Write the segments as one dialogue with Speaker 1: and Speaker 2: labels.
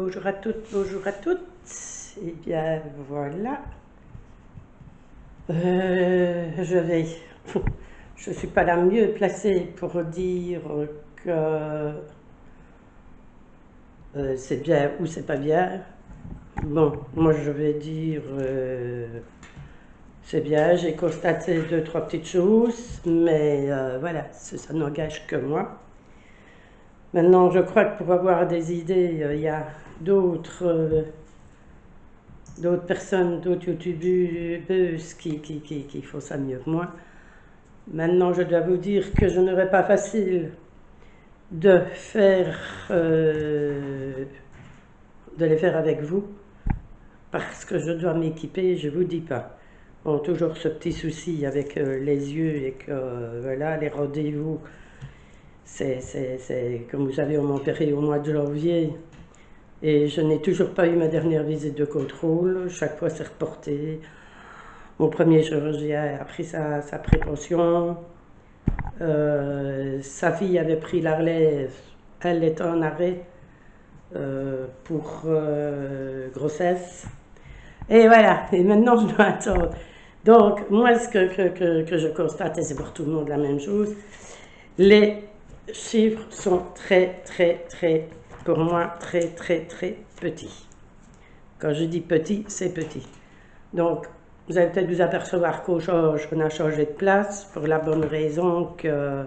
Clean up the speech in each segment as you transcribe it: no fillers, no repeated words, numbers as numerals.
Speaker 1: bonjour à toutes, bonjour à toutes. Eh bien, voilà. Je ne suis pas la mieux placée pour dire que c'est bien ou c'est pas bien. Bon, moi je vais dire c'est bien, j'ai constaté deux, trois petites choses, mais voilà, ça n'engage que moi. Maintenant, je crois que pour avoir des idées, il y a d'autres personnes, d'autres youtubeuses qui font ça mieux que moi. Maintenant, je dois vous dire que je n'aurais pas facile de faire, de les faire avec vous, parce que je dois m'équiper, je vous dis pas. Bon, toujours ce petit souci avec les yeux et que voilà, les rendez-vous, comme vous savez, on m'a opéré au mois de janvier. Et je n'ai toujours pas eu ma dernière visite de contrôle. Chaque fois, c'est reporté. Mon premier chirurgien a pris sa précaution. Sa fille avait pris la relève. Elle est en arrêt pour grossesse. Et voilà. Et maintenant, je dois attendre. Donc, moi, ce que je constate, et c'est pour tout le monde la même chose, les chiffres sont très, pour moi, très petits. Quand je dis petit, c'est petit. Donc, vous allez peut-être vous apercevoir qu'on a changé de place pour la bonne raison que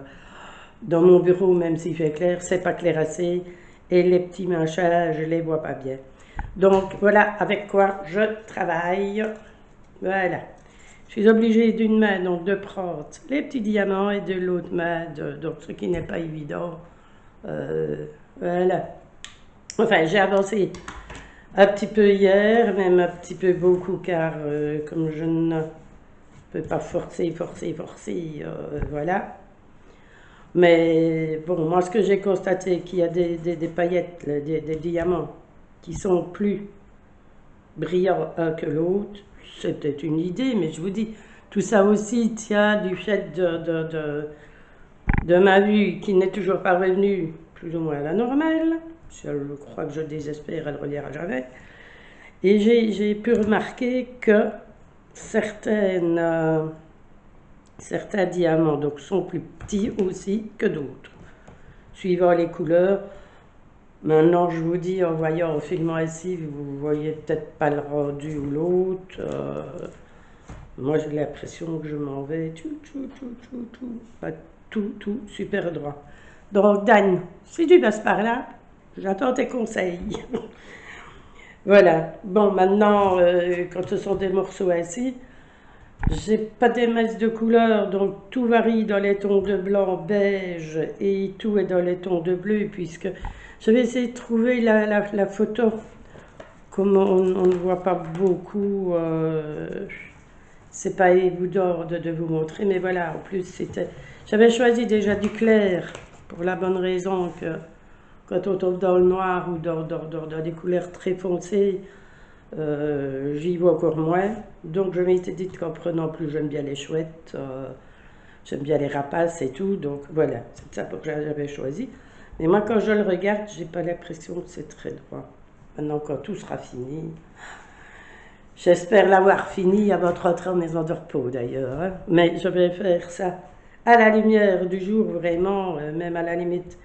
Speaker 1: dans mon bureau, même s'il fait clair, c'est pas clair assez et les petits machins, je les vois pas bien. Donc, voilà avec quoi je travaille. Voilà. Je suis obligée d'une main donc de prendre les petits diamants et de l'autre main, donc ce qui n'est pas évident. Voilà. Enfin, j'ai avancé un petit peu hier, même un petit peu beaucoup, car comme je ne peux pas forcer, voilà. Mais bon, moi ce que j'ai constaté, qu'il y a des paillettes, des diamants, qui sont plus brillants un que l'autre, c'est peut-être une idée, mais je vous dis, tout ça aussi tient du fait de ma vue qui n'est toujours pas revenue plus ou moins à la normale. Je crois que je désespère, elle ne reviendra jamais. Et j'ai pu remarquer que certains diamants donc, sont plus petits aussi que d'autres, suivant les couleurs. Maintenant, je vous dis, en voyant, en filmant ici, vous voyez peut-être pas le rendu ou l'autre. Moi, j'ai l'impression que je m'en vais tout, super droit. Donc, Dan, si tu passes par là, j'attends tes conseils. Voilà. Bon, maintenant, quand ce sont des morceaux ainsi, j'ai pas des masses de couleurs, donc tout varie dans les tons de blanc, beige, et tout est dans les tons de bleu, puisque je vais essayer de trouver la photo. Comme on ne voit pas beaucoup, c'est pas évident de vous montrer, mais voilà, en plus, j'avais choisi déjà du clair, pour la bonne raison que quand on tombe dans le noir ou dans des couleurs très foncées, j'y vois encore moins. Donc je m'étais dit qu'en prenant plus, j'aime bien les chouettes, j'aime bien les rapaces et tout. Donc voilà, c'est ça pour que j'avais choisi. Mais moi, quand je le regarde, j'ai pas l'impression que c'est très droit. Maintenant, quand tout sera fini, j'espère l'avoir fini avant de rentrer en maison de repos d'ailleurs. Hein. Mais je vais faire ça à la lumière du jour, vraiment, même à la limite,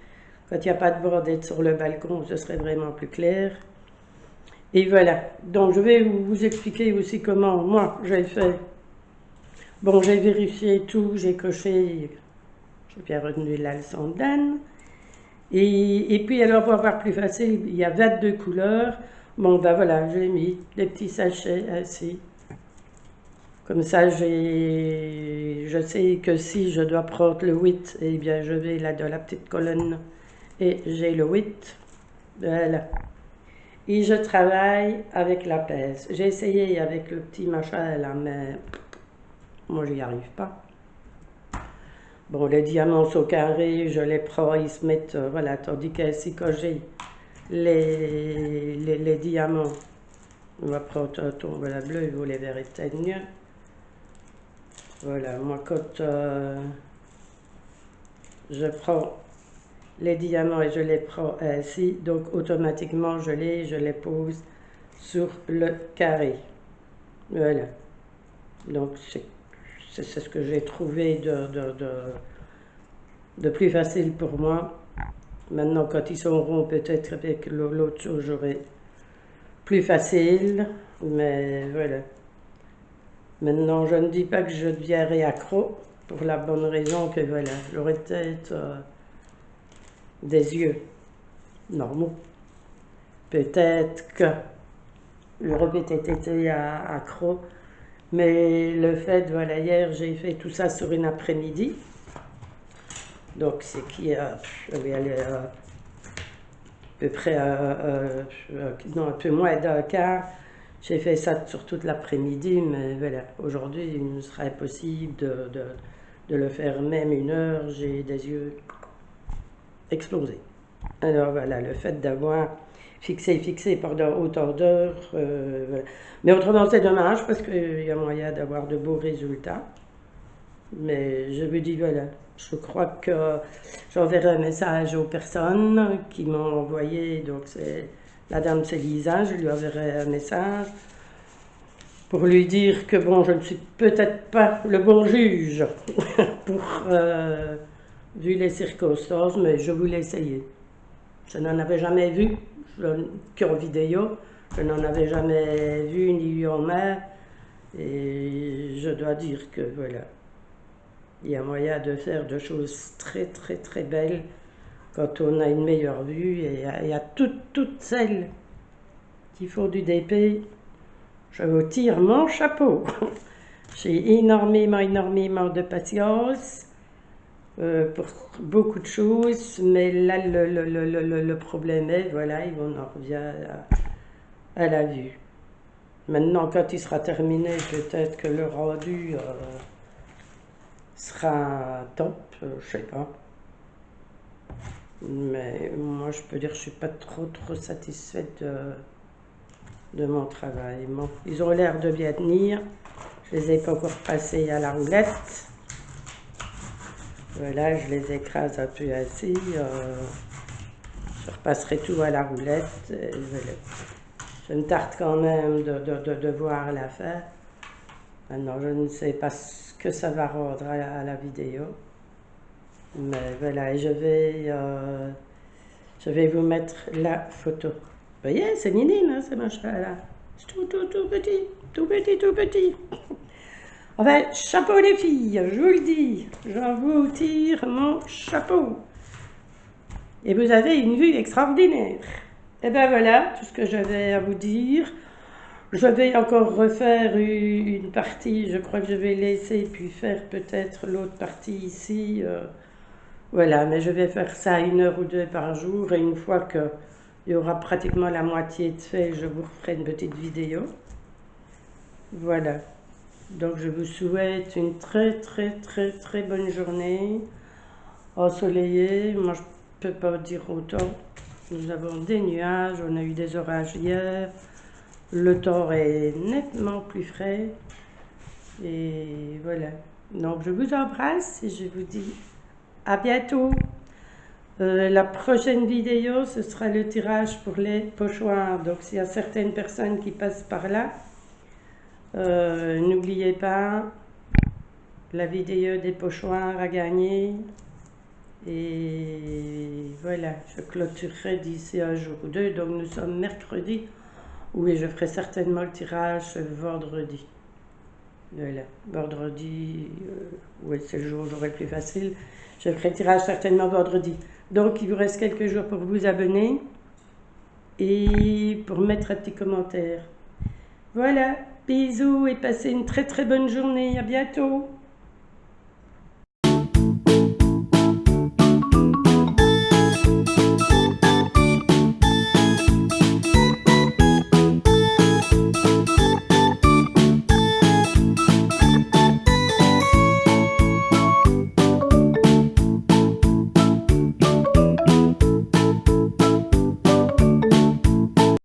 Speaker 1: quand il n'y a pas de vent, d'être sur le balcon, ce serait vraiment plus clair. Et voilà, donc je vais vous expliquer aussi comment moi j'ai fait. Bon, j'ai vérifié tout, j'ai coché, j'ai bien retenu la leçon d'Anne. Et puis alors pour avoir plus facile, il y a 22 couleurs. Bon ben voilà, j'ai mis des petits sachets ainsi. Comme ça, je sais que si je dois prendre le 8, eh bien je vais là dans la petite colonne et j'ai le 8. Voilà. Et je travaille avec la pince. J'ai essayé avec le petit machin là, mais moi j'y arrive pas. Bon, les diamants sont carrés, je les prends, ils se mettent, voilà, tandis qu'ici quand j'ai les diamants, on va prendre un ton voilà, bleu, vous les verrez peut-être mieux. Voilà, moi quand je prends les diamants et je les prends ainsi, donc automatiquement je les pose sur le carré. Voilà. Donc c'est ce que j'ai trouvé de plus facile pour moi. Maintenant, quand ils sont ronds, peut-être avec l'autre chose, j'aurai plus facile. Mais voilà. Maintenant, je ne dis pas que je deviendrai accro, pour la bonne raison que voilà, j'aurais peut-être des yeux normaux. Peut-être que j'aurais peut-être été accro. Mais le fait, voilà, hier, j'ai fait tout ça sur une après-midi. Donc, c'est qui je vais aller à peu près, non, un peu moins d'un quart. J'ai fait ça sur toute l'après-midi, mais voilà, aujourd'hui, il me serait impossible de le faire même une heure. J'ai des yeux explosés. Alors voilà, le fait d'avoir fixé pendant autant d'heures, voilà. Mais autrement, c'est dommage parce qu'il y a moyen d'avoir de beaux résultats. Mais je vous dis, voilà, je crois que j'enverrai un message aux personnes qui m'ont envoyé. Donc, c'est la dame, c'est Lisa, je lui enverrai un message pour lui dire que bon, je ne suis peut-être pas le bon juge pour, vu les circonstances, mais je voulais essayer. Je n'en avais jamais vu qu'en vidéo, je n'en avais jamais vu ni eu en main, et je dois dire que voilà, il y a moyen de faire de choses très très très belles quand on a une meilleure vue, et il y a toutes celles qui font du DP, je vous tire mon chapeau. J'ai énormément de patience pour beaucoup de choses, mais là le problème est, voilà, on en revient à la vue. Maintenant, quand il sera terminé, peut-être que le rendu sera top, je sais pas. Mais moi, je peux dire que je suis pas trop satisfaite de mon travail. Bon, ils ont l'air de bien tenir. Je les ai pas encore passés à la roulette. Voilà, je les écrase un peu ainsi. Je repasserai tout à la roulette. Voilà. Je me tarde quand même de voir la fin. Maintenant, je ne sais pas ce que ça va rendre à la vidéo. Mais voilà, et je vais vous mettre la photo. Vous voyez, c'est minime, hein, ce machin-là. C'est tout petit. Enfin, chapeau les filles, je vous le dis. J'en vous tire mon chapeau. Et vous avez une vue extraordinaire. Et ben voilà, tout ce que j'avais à vous dire. Je vais encore refaire une partie, je crois que je vais laisser, puis faire peut-être l'autre partie ici. Voilà, mais je vais faire ça 1 heure ou 2 par jour, et une fois qu'il y aura pratiquement la moitié de fait, je vous referai une petite vidéo. Voilà, donc je vous souhaite une très bonne journée, ensoleillée. Moi je ne peux pas dire autant. Nous avons des nuages, on a eu des orages hier, le temps est nettement plus frais, et voilà. Donc je vous embrasse et je vous dis à bientôt. La prochaine vidéo, ce sera le tirage pour les pochoirs. Donc s'il y a certaines personnes qui passent par là, n'oubliez pas la vidéo des pochoirs à gagner. Et voilà, je clôturerai d'ici 1 jour ou 2. Donc nous sommes mercredi. Oui, je ferai certainement le tirage vendredi. Voilà, vendredi, oui, c'est le jour où j'aurai le plus facile. Je ferai le tirage certainement vendredi. Donc, il vous reste quelques jours pour vous abonner et pour mettre un petit commentaire. Voilà, bisous et passez une très bonne journée. À bientôt.